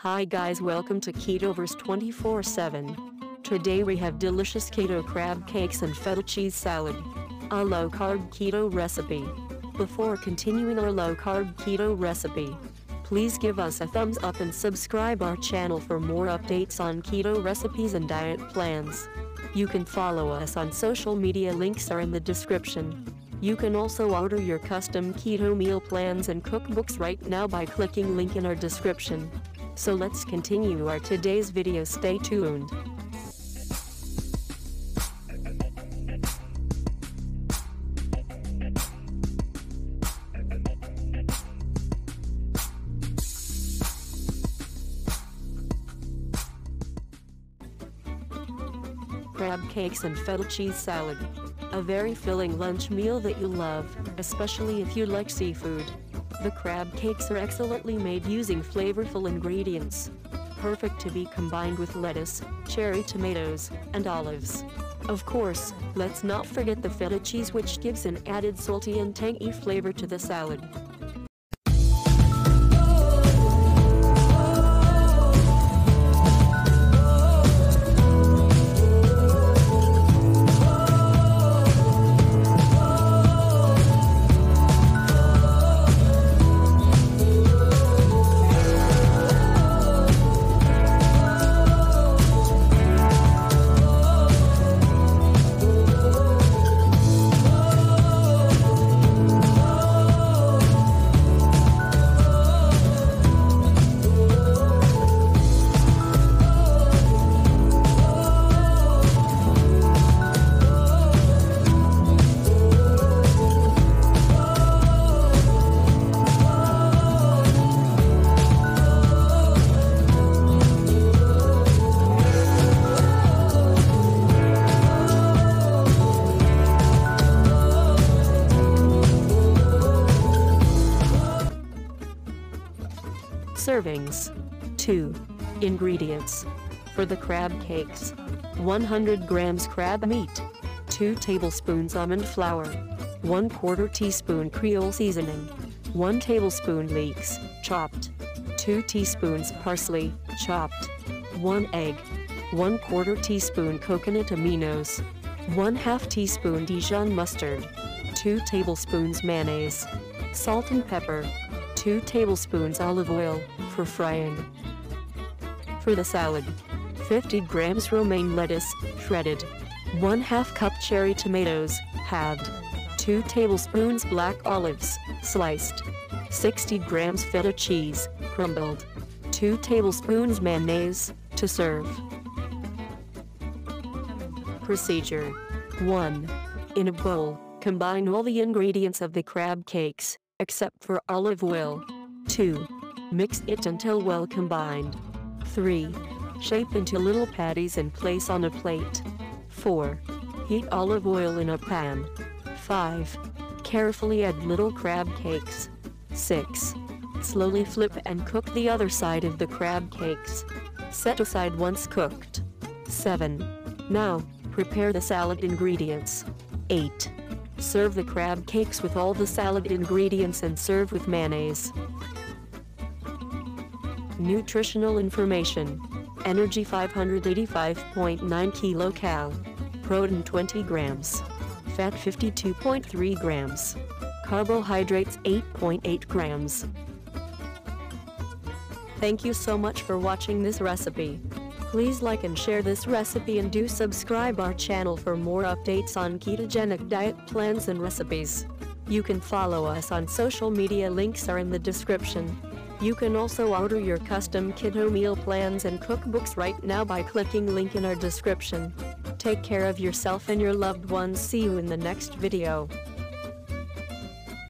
Hi guys, welcome to Ketoverse 24/7. Today we have delicious keto crab cakes and feta cheese salad, a low-carb keto recipe. Before continuing our low-carb keto recipe, please give us a thumbs up and subscribe our channel for more updates on keto recipes and diet plans. You can follow us on social media, links are in the description. You can also order your custom keto meal plans and cookbooks right now by clicking link in our description. So let's continue our today's video, stay tuned. Crab cakes and feta cheese salad. A very filling lunch meal that you'll love, especially if you like seafood. The crab cakes are excellently made using flavorful ingredients, perfect to be combined with lettuce, cherry tomatoes, and olives. Of course, let's not forget the feta cheese, which gives an added salty and tangy flavor to the salad. Servings. 2. Ingredients. For the crab cakes: 100 grams crab meat, 2 tablespoons almond flour, 1/4 teaspoon Creole seasoning, 1 tablespoon leeks, chopped, 2 teaspoons parsley, chopped, 1 egg, 1/4 teaspoon coconut aminos, 1/2 teaspoon Dijon mustard, 2 tablespoons mayonnaise, salt and pepper, 2 tablespoons olive oil, for frying. For the salad: 50 grams romaine lettuce, shredded, 1/2 cup cherry tomatoes, halved, 2 tablespoons black olives, sliced, 60 grams feta cheese, crumbled, 2 tablespoons mayonnaise, to serve. Procedure: 1. In a bowl, combine all the ingredients of the crab cakes, except for olive oil. 2. Mix it until well combined. 3. Shape into little patties and place on a plate. 4. Heat olive oil in a pan. 5. Carefully add little crab cakes. 6. Slowly flip and cook the other side of the crab cakes. Set aside once cooked. 7. Now, prepare the salad ingredients. 8. Serve the crab cakes with all the salad ingredients and serve with mayonnaise. Nutritional information: energy 585.9 kilocal, protein 20 grams, fat 52.3 grams, carbohydrates 8.8 grams. Thank you so much for watching this recipe. Please like and share this recipe and do subscribe our channel for more updates on ketogenic diet plans and recipes. You can follow us on social media, links are in the description. You can also order your custom keto meal plans and cookbooks right now by clicking link in our description. Take care of yourself and your loved ones. See you in the next video.